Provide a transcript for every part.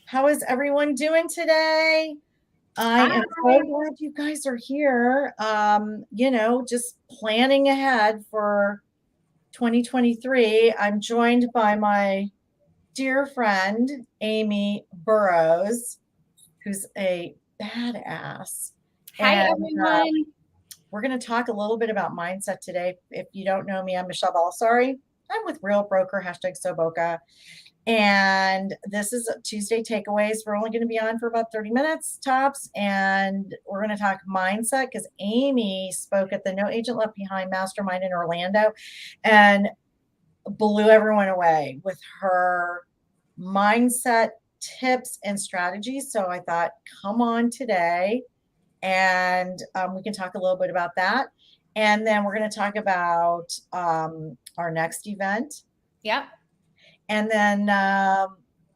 How is everyone doing today? I Hi. am so glad you guys are here. Just planning ahead for 2023. I'm joined by my dear friend, Aimee Burroughs, who's a badass. Hi, And everyone. we're going to talk a little bit about mindset today. If you don't know me, I'm Michelle Belisari. I'm with Real Broker, #SoBoca. And this is Tuesday takeaways. We're only going to be on for about 30 minutes tops. And we're going to talk mindset because Aimee spoke at the No Agent Left Behind Mastermind in Orlando and blew everyone away with her mindset tips and strategies. So I thought, come on today and we can talk a little bit about that. And then we're going to talk about our next event. Yep. And then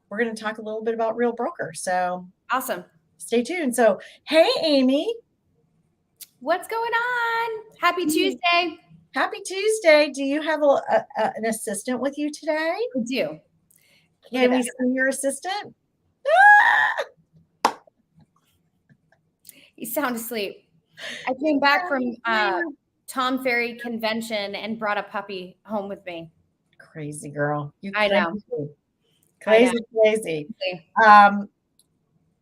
we're going to talk a little bit about Real Broker. So Awesome. stay tuned. So, hey, Aimee. What's going on? Happy Tuesday. Happy Tuesday. Do you have an assistant with you today? We do. Can we see your assistant? You sound asleep. I came back from Tom Ferry convention and brought a puppy home with me. Crazy girl. I know. Crazy.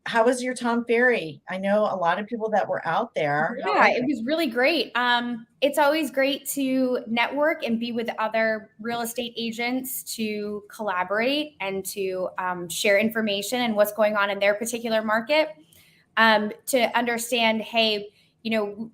How was your Tom Ferry? I know a lot of people that were out there. Yeah, it was really great. It's always great to network and be with other real estate agents to collaborate and to share information and what's going on in their particular market. To understand, hey,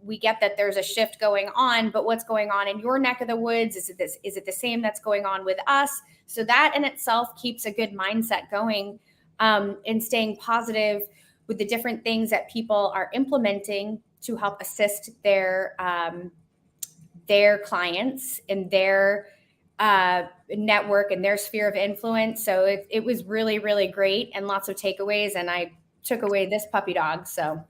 we get that there's a shift going on, but what's going on in your neck of the woods? Is it the same that's going on with us? So that in itself keeps a good mindset going, and staying positive with the different things that people are implementing to help assist their clients in their network and their sphere of influence. So it was really, really great and lots of takeaways. And I took away this puppy dog. So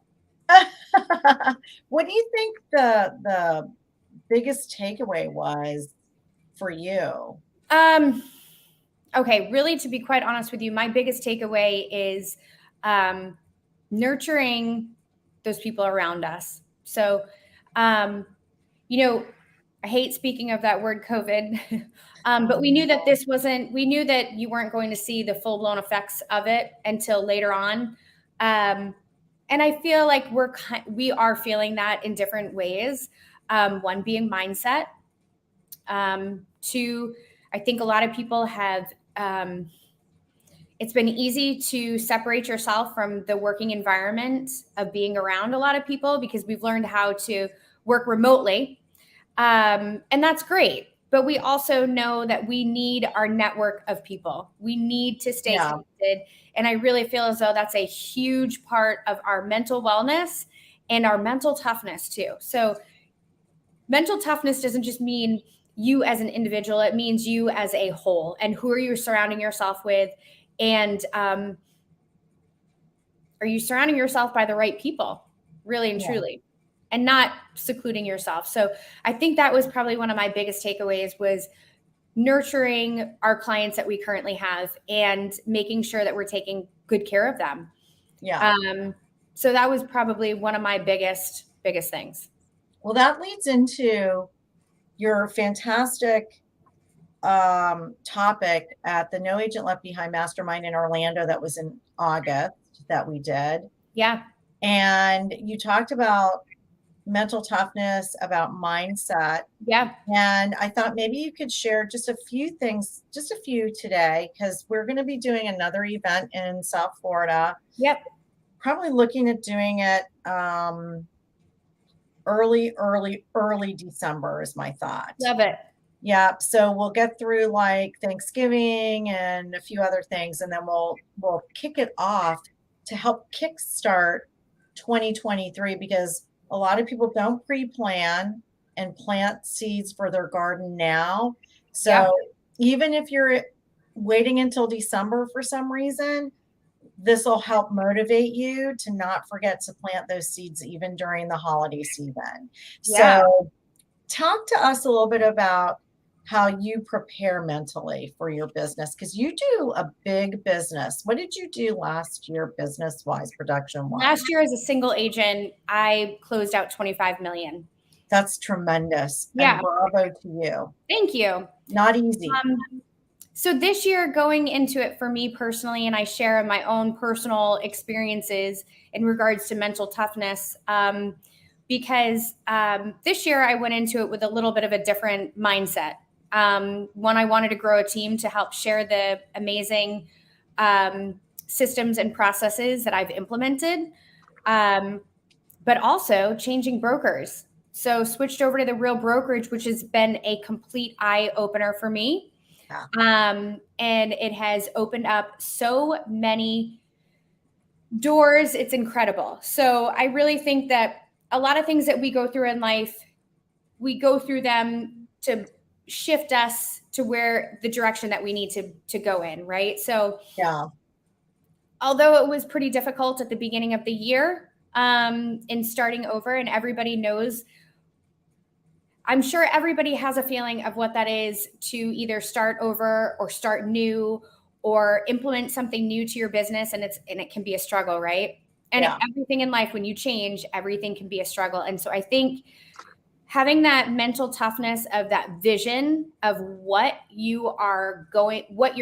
what do you think the biggest takeaway was for you? Okay, really, to be quite honest with you, my biggest takeaway is nurturing those people around us. So, I hate speaking of that word COVID, but we knew that we knew that you weren't going to see the full blown effects of it until later on. And I feel like we are feeling that in different ways. One being mindset. Two, I think a lot of people have, it's been easy to separate yourself from the working environment of being around a lot of people because we've learned how to work remotely. And that's great. But we also know that we need our network of people. We need to stay connected. And I really feel as though that's a huge part of our mental wellness and our mental toughness too. So mental toughness doesn't just mean you as an individual, it means you as a whole and who are you surrounding yourself with. And are you surrounding yourself by the right people, really and truly, and not secluding yourself? So I think that was probably one of my biggest takeaways was nurturing our clients that we currently have and making sure that we're taking good care of them. Yeah. So that was probably one of my biggest things. Well, that leads into your fantastic topic at the No Agent Left Behind Mastermind in Orlando that was in August that we did. Yeah. And you talked about mental toughness, about mindset. Yeah. And I thought maybe you could share just a few things, just a few today, because we're going to be doing another event in South Florida. Yep. Probably looking at doing it early December is my thought. Love it. Yeah. So we'll get through like Thanksgiving and a few other things, and then we'll kick it off to help kickstart 2023 because a lot of people don't pre-plan and plant seeds for their garden now. So even if you're waiting until December for some reason, this will help motivate you to not forget to plant those seeds even during the holiday season. So talk to us a little bit about how you prepare mentally for your business, because you do a big business. What did you do last year, business wise, production wise? Last year as a single agent, I closed out 25 million. That's tremendous. Yeah. And bravo to you. Thank you. Not easy. So this year, going into it for me personally, and I share my own personal experiences in regards to mental toughness, because this year I went into it with a little bit of a different mindset. One, I wanted to grow a team to help share the amazing systems and processes that I've implemented, but also changing brokers. So switched over to the real brokerage, which has been a complete eye opener for me. And it has opened up so many doors. It's incredible. So I really think that a lot of things that we go through in life, we go through them to shift us to where the direction that we need to go in. Right. So yeah, although it was pretty difficult at the beginning of the year, in starting over, and everybody knows, I'm sure everybody has a feeling of what that is to either start over or start new or implement something new to your business. And it can be a struggle, right? And everything in life, when you change, everything can be a struggle. And so I think having that mental toughness of that vision of what you're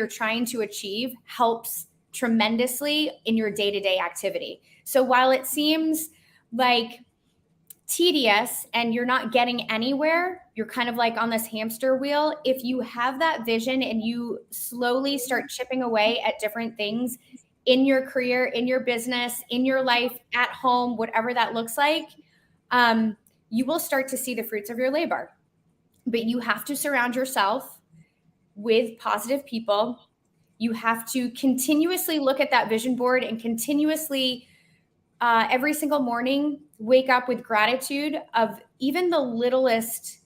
trying to achieve helps tremendously in your day-to-day activity. So while it seems like tedious and you're not getting anywhere, you're kind of like on this hamster wheel. If you have that vision and you slowly start chipping away at different things in your career, in your business, in your life, at home, whatever that looks like, you will start to see the fruits of your labor. But you have to surround yourself with positive people. You have to continuously look at that vision board and continuously every single morning wake up with gratitude of even the littlest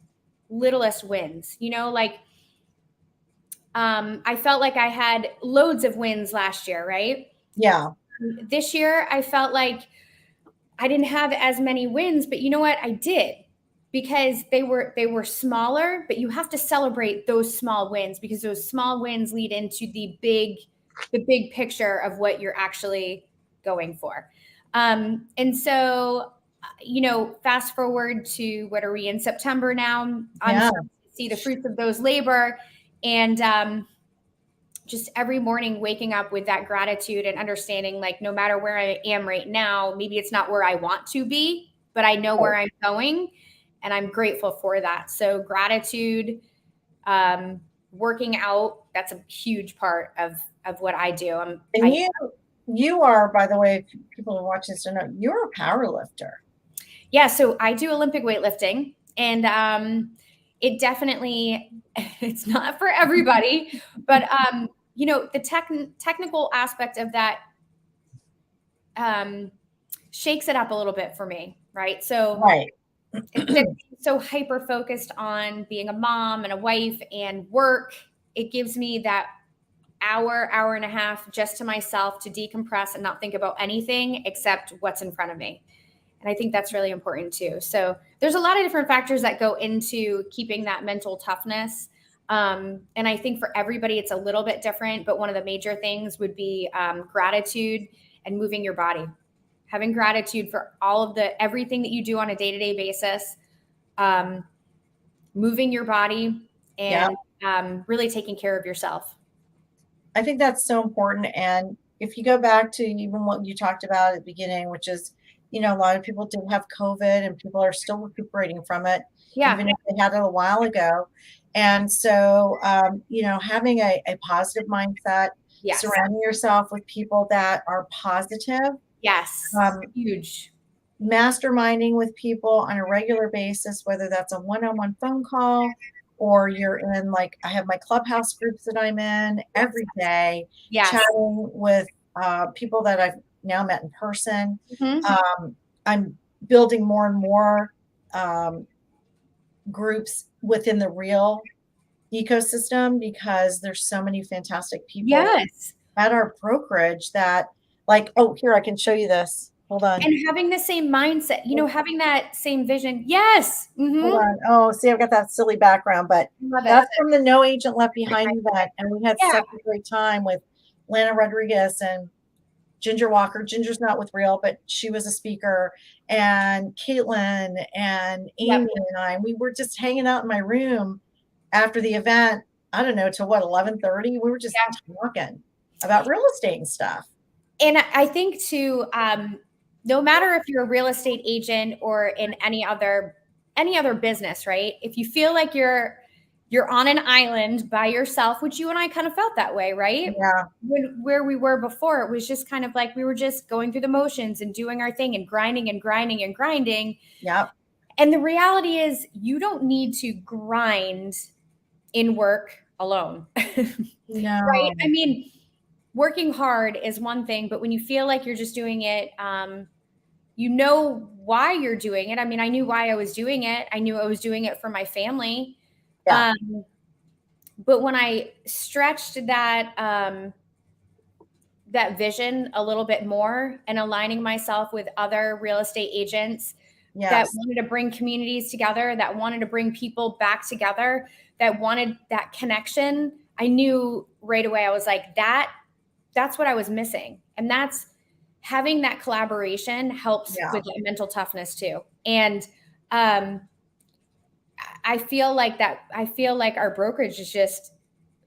wins. Like I felt like I had loads of wins last year, right? Yeah. This year I felt like I didn't have as many wins, but you know what? I did, because they were smaller, but you have to celebrate those small wins, because those small wins lead into the big picture of what you're actually going for. And so, fast forward to, what are we in, September now? I'm starting to see the fruits of those labor, and just every morning waking up with that gratitude and understanding, like, no matter where I am right now, maybe it's not where I want to be, but I know where I'm going, and I'm grateful for that. So gratitude, working out, that's a huge part of what I do. You are, by the way, if people are watching this, don't know, you're a power lifter. Yeah. So I do Olympic weightlifting, and it definitely, it's not for everybody, but the technical aspect of that shakes it up a little bit for me. Right. So instead of being so hyper focused on being a mom and a wife and work, it gives me that hour and a half just to myself to decompress and not think about anything except what's in front of me. And I think that's really important too. So there's a lot of different factors that go into keeping that mental toughness. And I think for everybody, it's a little bit different, but one of the major things would be gratitude and moving your body, having gratitude for everything that you do on a day-to-day basis, moving your body, and really taking care of yourself. I think that's so important. And if you go back to even what you talked about at the beginning, which is, a lot of people did have COVID and people are still recuperating from it, even if they had it a while ago. And so, having a positive mindset, surrounding yourself with people that are positive. Yes. Huge. Masterminding with people on a regular basis, whether that's a one-on-one phone call, or you're in, like, I have my clubhouse groups that I'm in every day, chatting with people that I've now met in person. I'm building more and more groups within the real ecosystem, because there's so many fantastic people at our brokerage that, like, oh, here, I can show you this. Hold on. And having the same mindset, having that same vision. Yes. Hold on. Oh, see, I've got that silly background, but Love it. that's from the No Agent Left Behind event. And we had Yeah. such a great time with Lana Rodriguez and Ginger Walker. Ginger's not with Real, but she was a speaker, and Caitlin and Amy and I. We were just hanging out in my room after the event. I don't know, till what, 11:30? We were just talking about real estate and stuff. And I think too, no matter if you're a real estate agent or in any other business, right? If you feel like you're on an island by yourself, which you and I kind of felt that way, right? Yeah. Where we were before, it was just kind of like we were just going through the motions and doing our thing and grinding and grinding and grinding. Yep. And the reality is you don't need to grind in work alone. No. Right? I mean, working hard is one thing, but when you feel like you're just doing it, you know why you're doing it. I mean, I knew why I was doing it. I knew I was doing it for my family. Yeah. But when I stretched that vision a little bit more and aligning myself with other real estate agents that wanted to bring communities together, that wanted to bring people back together, that wanted that connection, I knew right away, I was like, that's what I was missing. And that's having that collaboration helps with the mental toughness too. And I feel like our brokerage is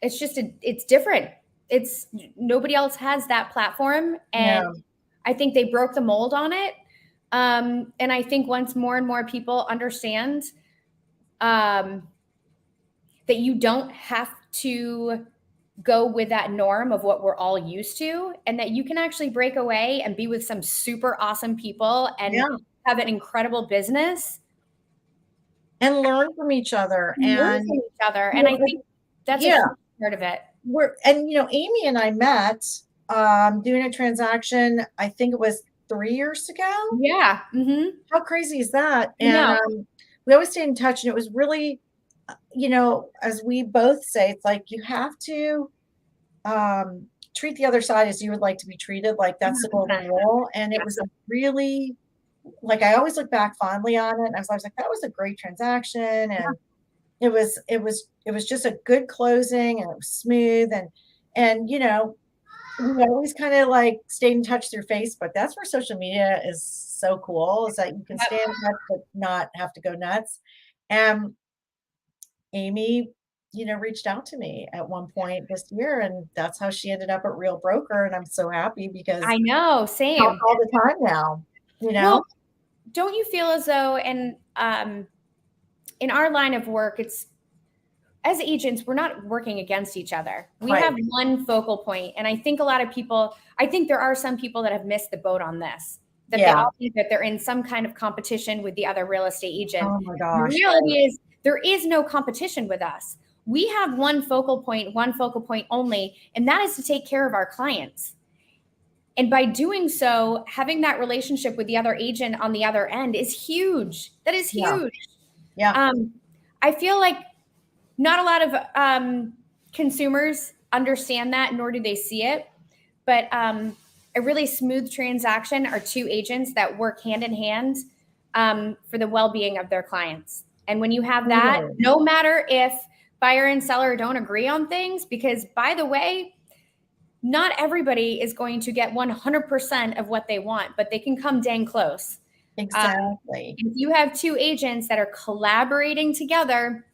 it's different. It's nobody else has that platform. And I think they broke the mold on it. And I think once more and more people understand that you don't have to go with that norm of what we're all used to, and that you can actually break away and be with some super awesome people and have an incredible business and learn from each other. And I think that's a part of it. Aimee and I met doing a transaction, I think it was 3 years ago. Yeah. Mm-hmm. How crazy is that? And we always stayed in touch, and it was really, as we both say, it's like you have to treat the other side as you would like to be treated. Like that's the golden rule. And it was a really, like, I always look back fondly on it. And I was like, that was a great transaction. And it was just a good closing, and it was smooth. And we always kind of like stayed in touch through Facebook. That's where social media is so cool, is that you can stay in touch but not have to go nuts. And Aimee, reached out to me at one point this year, and that's how she ended up at Real Broker. And I'm so happy because I know, same all the time now, Well, don't you feel as though, and in our line of work, it's, as agents, we're not working against each other. We have one focal point. And I think there are some people that have missed the boat on this, that they all think that they're in some kind of competition with the other real estate agent. Oh my gosh. The reality is there is no competition with us. We have one focal point only, and that is to take care of our clients. And by doing so, having that relationship with the other agent on the other end is huge. That is huge. Yeah. I feel like not a lot of consumers understand that, nor do they see it. But a really smooth transaction are two agents that work hand in hand for the well-being of their clients. And when you have that, no matter if buyer and seller don't agree on things, because by the way, not everybody is going to get 100% of what they want, but they can come dang close. Exactly. If you have two agents that are collaborating together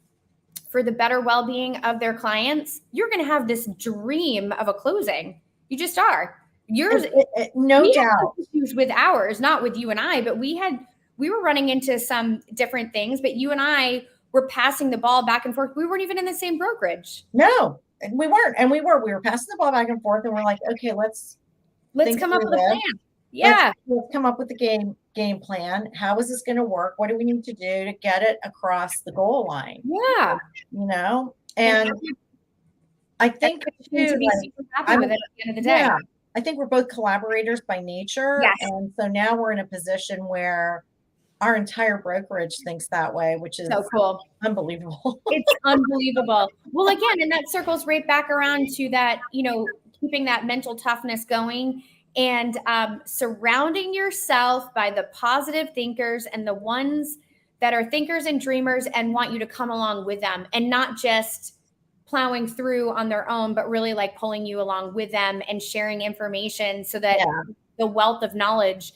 for the better well-being of their clients, you're going to have this dream of a closing. You just are. Yours, no doubt. Issues with ours, not with you and I, but we were running into some different things, but you and I were passing the ball back and forth. We weren't even in the same brokerage. No, we weren't. And we were passing the ball back and forth, and we're like, okay, let's come up with a plan. Yeah. Let's come up with the game plan. How is this going to work? What do we need to do to get it across the goal line? Yeah. And I think to be super happy with it at the end of the day. Yeah, I think we're both collaborators by nature. Yes. And so now we're in a position where our entire brokerage thinks that way, which is so cool. Unbelievable. It's unbelievable. Well, again, and that circles right back around to that, keeping that mental toughness going And surrounding yourself by the positive thinkers and the ones that are thinkers and dreamers and want you to come along with them, and not just plowing through on their own, but really like pulling you along with them and sharing information so that the wealth of knowledge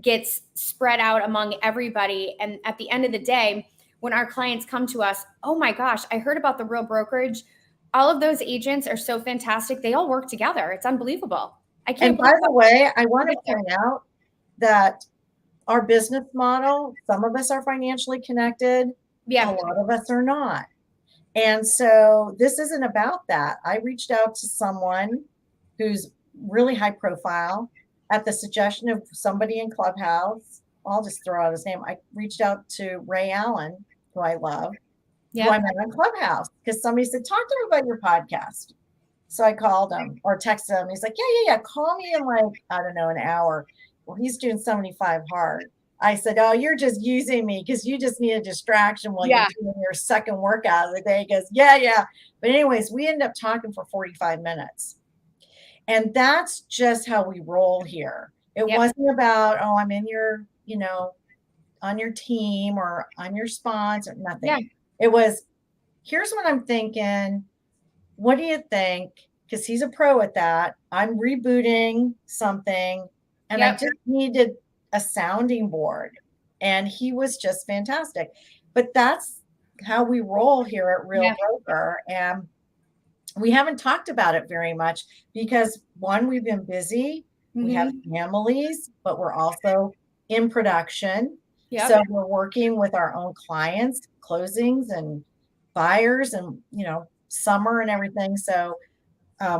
gets spread out among everybody. And at the end of the day, when our clients come to us, oh my gosh, I heard about the Real Brokerage. All of those agents are so fantastic. They all work together. It's unbelievable. I can't. And by the way, I want to point out that our business model, some of us are financially connected. Yeah. A lot of us are not. And so this isn't about that. I reached out to someone who's really high profile at the suggestion of somebody in Clubhouse. I'll just throw out his name. I reached out to Ray Allen, who I love, who I met on Clubhouse, because somebody said, talk to me about your podcast. So I called him or texted him. He's like, yeah. Call me in like, I don't know, an hour. Well, he's doing 75 hard. I said, oh, you're just using me because you just need a distraction while you're doing your second workout of the day. He goes, yeah. But anyways, we ended up talking for 45 minutes. And that's just how we roll here. It wasn't about, oh, I'm in your, on your team or I'm your sponsor, nothing. Yeah. It was, here's what I'm thinking. What do you think? Because he's a pro at that. I'm rebooting something and I just needed a sounding board. And he was just fantastic. But that's how we roll here at Real Broker. And we haven't talked about it very much because, one, we've been busy. We have families, but we're also in production. So we're working with our own clients, closings and buyers and, summer and everything. So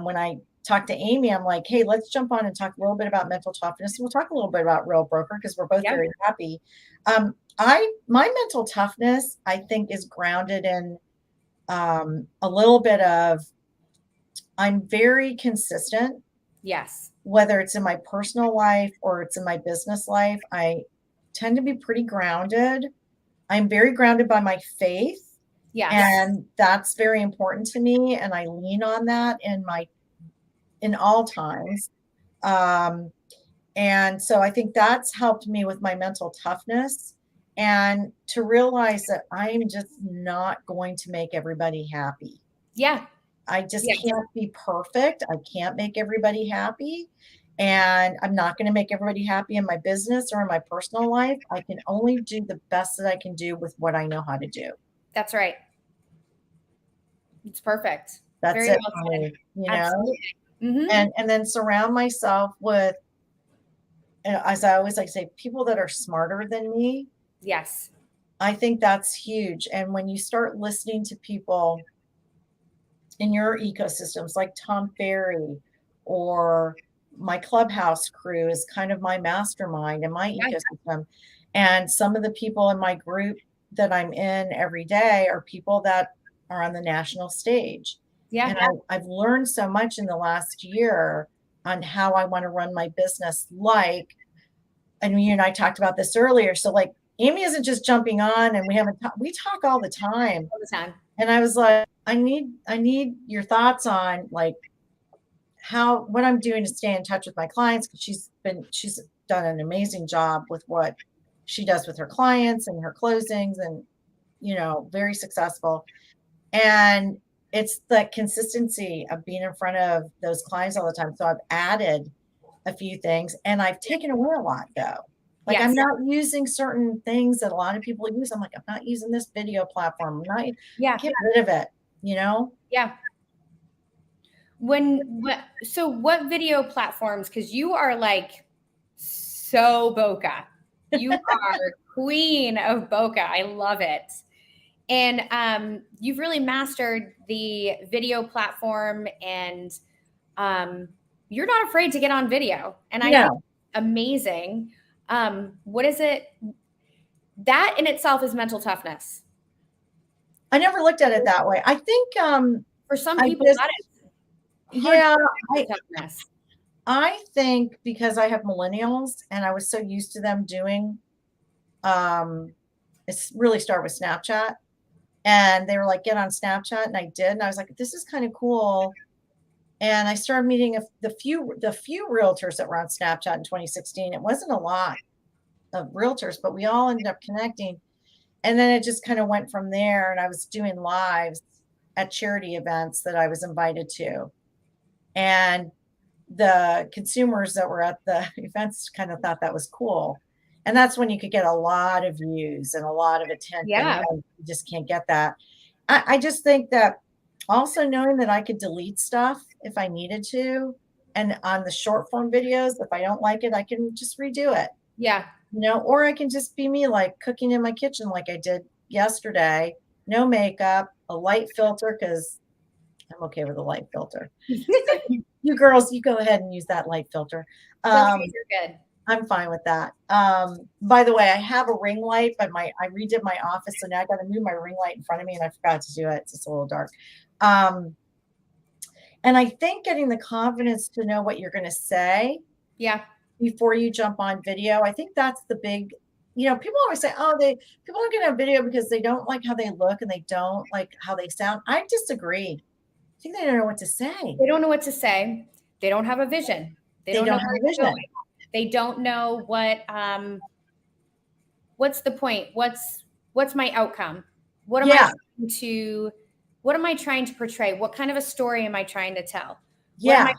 when I talked to Aimee, I'm like, hey, let's jump on and talk a little bit about mental toughness. We'll talk a little bit about Real Broker because we're both very happy. My mental toughness, I think, is grounded in a little bit of, I'm very consistent. Yes. Whether it's in my personal life or it's in my business life, I tend to be pretty grounded. I'm very grounded by my faith. Yes. And that's very important to me. And I lean on that in all times. And so I think that's helped me with my mental toughness and to realize that I'm just not going to make everybody happy. Yeah. I just can't be perfect. I can't make everybody happy. And I'm not going to make everybody happy in my business or in my personal life. I can only do the best that I can do with what I know how to do. That's right. It's perfect. That's very it for me, and then surround myself with, as I always like to say, people that are smarter than me. Yes. I think that's huge. And when you start listening to people in your ecosystems like Tom Ferry or my Clubhouse crew is kind of my mastermind and my ecosystem. And some of the people in my group that I'm in every day are people that are on the national stage. Yeah. And I've learned so much in the last year on how I want to run my business. And you and I talked about this earlier. So like Aimee isn't just jumping on and we talk all the time. All the time. And I was like, I need your thoughts on like what I'm doing to stay in touch with my clients. Cause she's done an amazing job with what she does with her clients and her closings and, very successful. And it's the consistency of being in front of those clients all the time. So I've added a few things and I've taken away a lot though. Like I'm not using certain things that a lot of people use. I'm like, I'm not using this video platform. Get rid of it, Yeah. So what video platforms, because you are like so Boca. You are queen of Boca. I love it. And you've really mastered the video platform and you're not afraid to get on video. And I know it's amazing. What is it? That in itself is mental toughness. I never looked at it that way. I think for some people that is toughness. I think because I have millennials and I was so used to them doing it's really started with Snapchat. And they were like, get on Snapchat. And I did. And I was like, this is kind of cool And I started meeting the few realtors that were on Snapchat in 2016. It wasn't a lot of realtors, but we all ended up connecting. And then it just kind of went from there. And I was doing lives at charity events that I was invited to. And the consumers that were at the events kind of thought that was cool. And that's when you could get a lot of views and a lot of attention. Yeah. You just can't get that. I just think that also knowing that I could delete stuff if I needed to. And on the short form videos, if I don't like it, I can just redo it. Yeah. Or I can just be me, like cooking in my kitchen like I did yesterday. No makeup, a light filter, because I'm okay with a light filter. So you girls, you go ahead and use that light filter. You're good. I'm fine with that. By the way, I have a ring light, but I redid my office, so now I got to move my ring light in front of me, and I forgot to do it. It's just a little dark. And I think getting the confidence to know what you're going to say, before you jump on video, I think that's the big. People always say, "Oh, people don't get on video because they don't like how they look and they don't like how they sound." I disagree. I think they don't know what to say. They don't know what to say. They don't have a vision. They don't know where it's going. They don't know what's the point? What's my outcome? What am I trying to portray? What kind of a story am I trying to tell? Yeah.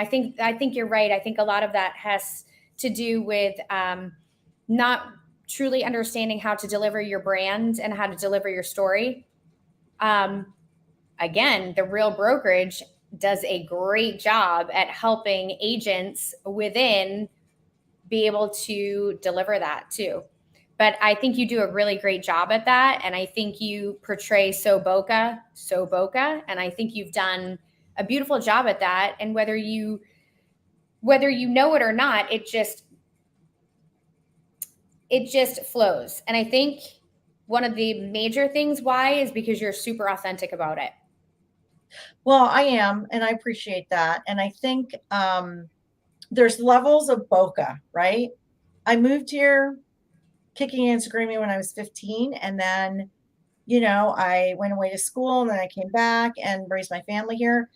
I think you're right. I think a lot of that has to do with not truly understanding how to deliver your brand and how to deliver your story. Again, the Real Brokerage does a great job at helping agents within be able to deliver that too. But I think you do a really great job at that. And I think you portray so boca. And I think you've done a beautiful job at that. And whether you know it or not, it just flows. And I think one of the major things why is because you're super authentic about it. Well, I am, and I appreciate that. And I think there's levels of bokeh, right? I moved here kicking and screaming when I was 15. And then, I went away to school, and then I came back and raised my family here.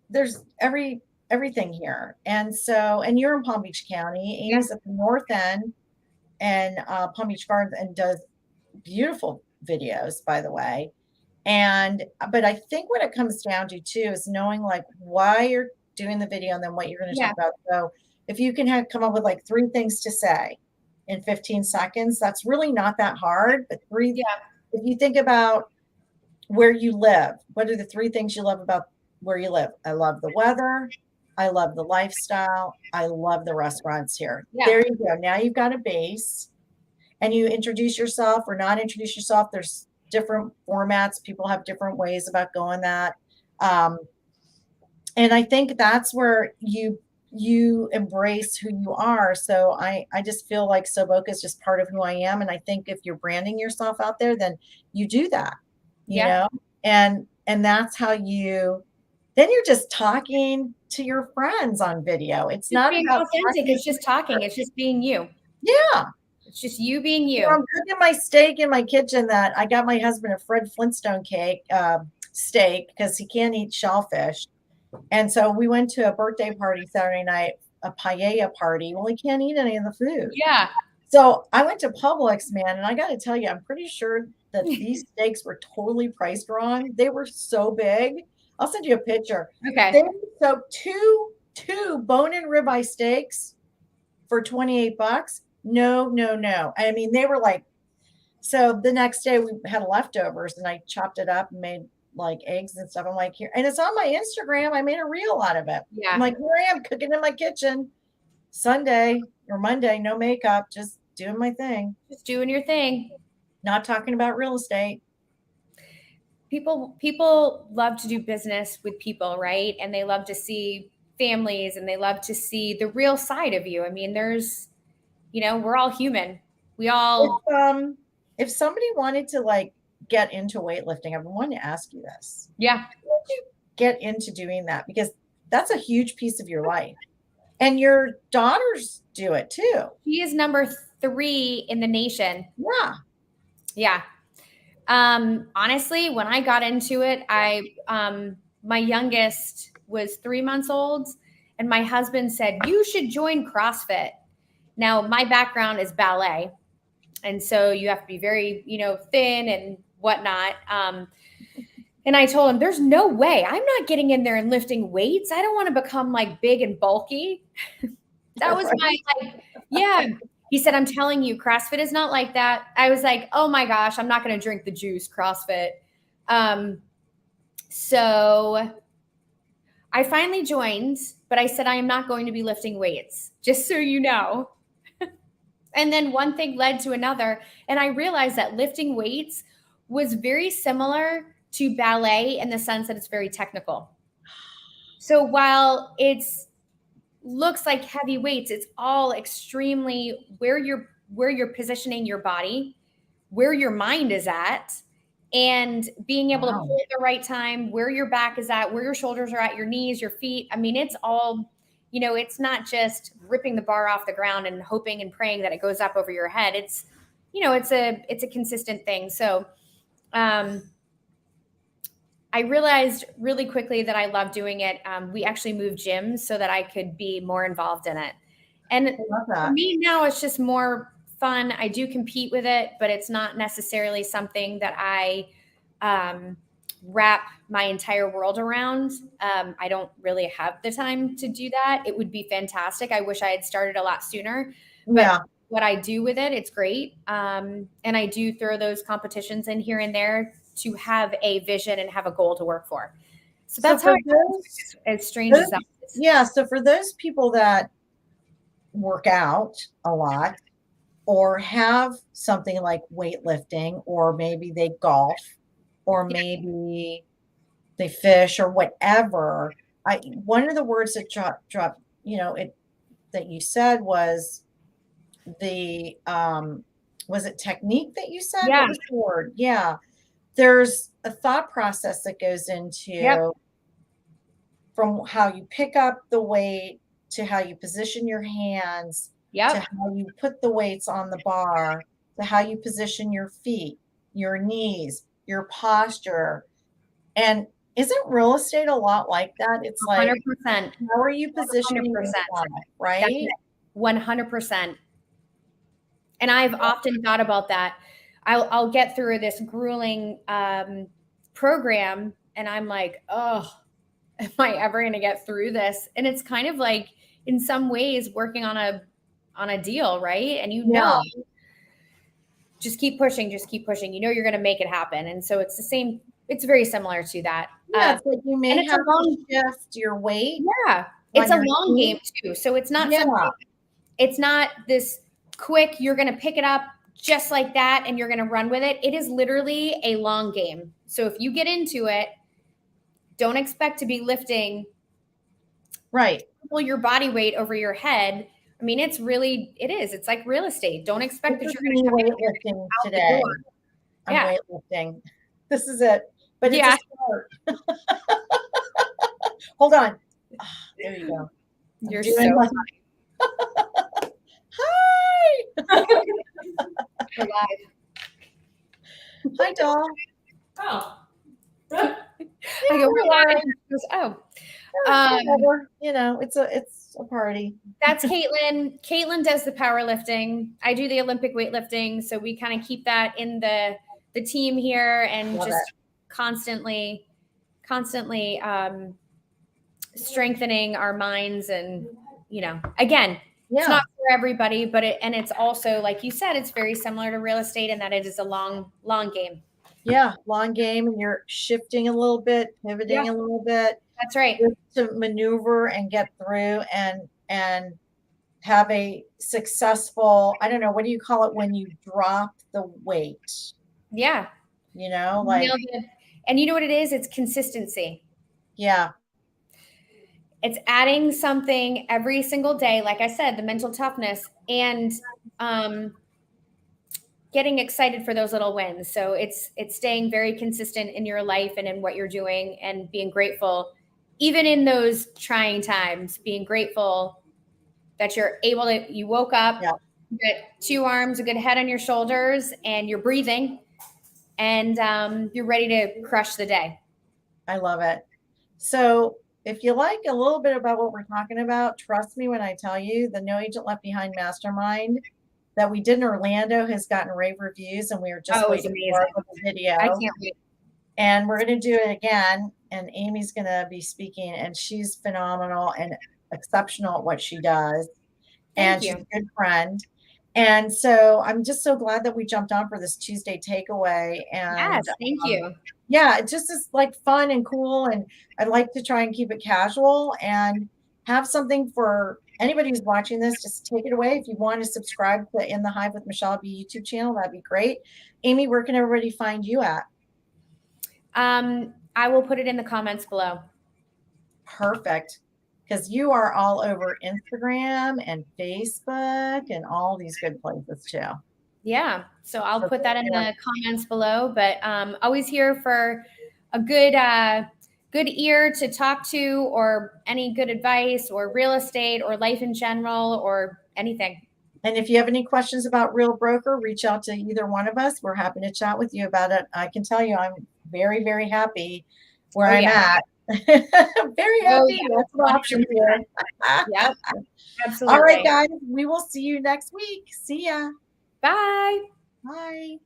There's everything here. And so, and you're in Palm Beach County, Aimee's at the north end and Palm Beach Gardens, and does beautiful videos, by the way. But I think what it comes down to too is knowing like why you're doing the video and then what you're going to talk about. So if you can come up with like 3 things to say in 15 seconds, that's really not that hard. But if you think about where you live, what are the 3 things you love about where you live? I love the weather. I love the lifestyle. I love the restaurants here. Yeah. There you go. Now you've got a base, and you introduce yourself or not introduce yourself. There's different formats. People have different ways about going that. And I think that's where you embrace who you are. So I just feel like Soboka is just part of who I am. And I think if you're branding yourself out there, then you do that, you know, and that's how then you're just talking to your friends on video. It's not being authentic. It's just talking. It's just being you. Yeah. It's just you being you. I'm cooking my steak in my kitchen. That I got my husband a Fred Flintstone steak because he can't eat shellfish. And so we went to a birthday party Saturday night, a paella party. Well, he can't eat any of the food. Yeah. So I went to Publix, man, and I got to tell you, I'm pretty sure that these steaks were totally priced wrong. They were so big. I'll send you a picture. Okay. So two bone-in ribeye steaks for $28. No. I mean, they were like, so the next day we had leftovers and I chopped it up and made like eggs and stuff. I'm like, here, and it's on my Instagram. I made a reel out of it. Yeah. I'm like, here I am cooking in my kitchen Sunday or Monday, no makeup, just doing my thing. Just doing your thing. Not talking about real estate. People love to do business with people, right? And they love to see families and they love to see the real side of you. I mean, we're all human. We all. If somebody wanted to like get into weightlifting, I've been wanting to ask you this. Yeah. How did you get into doing that? Because that's a huge piece of your life. And your daughters do it too. She is number 3 in the nation. Yeah. Yeah. Honestly, when I got into it, my youngest was 3 months old, and my husband said, "You should join CrossFit." Now, my background is ballet, and so you have to be very, thin and whatnot. And I told him, "There's no way. I'm not getting in there and lifting weights. I don't want to become like big and bulky." That was my yeah. He said, "I'm telling you, CrossFit is not like that." I was like, "Oh my gosh, I'm not going to drink the juice, CrossFit." So I finally joined, but I said, "I am not going to be lifting weights, just so you know." And then one thing led to another. And I realized that lifting weights was very similar to ballet in the sense that it's very technical. So while it's looks like heavy weights, it's all extremely where you're positioning your body, where your mind is at, and being able to pull at the right time, where your back is at, where your shoulders are at, your knees, your feet. I mean, it's all, it's not just ripping the bar off the ground and hoping and praying that it goes up over your head. It's, it's a consistent thing. So, I realized really quickly that I love doing it. We actually moved gyms so that I could be more involved in it. And for me now, it's just more fun. I do compete with it, but it's not necessarily something that I wrap my entire world around. I don't really have the time to do that. It would be fantastic. I wish I had started a lot sooner. But what I do with it, it's great. And I do throw those competitions in here and there to have a vision and have a goal to work for. So that's how as strange as that is. Yeah. So for those people that work out a lot or have something like weightlifting, or maybe they golf, or maybe they fish or whatever, one of the words that dropped, that you said was was it technique that you said? Yeah. What was the word? Yeah. There's a thought process that goes into from how you pick up the weight to how you position your hands, to how you put the weights on the bar, to how you position your feet, your knees, your posture. And isn't real estate a lot like that? It's 100%. Like, how are you positioning yourself, right? 100%. And I've often thought about that. I'll get through this grueling program and I'm like, oh, am I ever going to get through this? And it's kind of like, in some ways, working on a deal, right? And just keep pushing, you're going to make it happen. And so it's the same. It's very similar to that. Yeah, it's like you may have to shift your weight. Yeah, it's a long game too. So it's not something. It's not this quick. You're going to pick it up just like that and you're going to run with it. It is literally a long game. So if you get into it, don't expect to be lifting your body weight over your head. I mean, it is. It's like real estate. Don't expect that you're going to be weightlifting today. I'm weightlifting. This is it. But it's a sport. Hold on. Oh, there you go. You're so funny. Hi. We're live. Hi, doll. Oh. I go, we're live. Goes, whatever. It's a party. That's Caitlin. Caitlin does the powerlifting. I do the Olympic weightlifting. So we kind of keep that in the team here and constantly strengthening our minds. And, again, it's not for everybody, but it's also, like you said, it's very similar to real estate in that it is a long game. Yeah, long game, and you're shifting a little bit, pivoting a little bit. That's right. To maneuver and get through and have a successful, I don't know, what do you call it when you drop the weight? Yeah. Like, and you know what it is? It's consistency. Yeah. It's adding something every single day. Like I said, the mental toughness and getting excited for those little wins. So it's staying very consistent in your life and in what you're doing and being grateful, even in those trying times, being grateful that you're able to, you woke up, you got 2 arms, a good head on your shoulders, and you're breathing and you're ready to crush the day. I love it. So if you like a little bit about what we're talking about, trust me when I tell you the No Agent Left Behind Mastermind that we did in Orlando has gotten rave reviews, and we were just Oh, it was waiting for amazing. the video. I can't wait. And we're going to do it again. And Amy's going to be speaking, and she's phenomenal and exceptional at what she does. Thank She's you. a good friend. And so I'm just so glad that we jumped on for this Tuesday takeaway. And Yes, thank you. yeah, it just is like fun and cool. And I'd like to try and keep it casual and have something for anybody who's watching this. Just take it away. If you want to subscribe to In the Hive with Michelle B YouTube channel, that'd be great. Amee, where can everybody find you at? I will put it in the comments below. Perfect. Because you are all over Instagram and Facebook and all these good places too. Yeah. So I'll put that in the comments below, but always here for a good ear to talk to, or any good advice, or real estate, or life in general, or anything. And if you have any questions about Real Broker, reach out to either one of us. We're happy to chat with you about it. I can tell you I'm very, very happy where I'm at. Very happy. Lots of options here. Yep, absolutely. All right, guys. We will see you next week. See ya. Bye. Bye.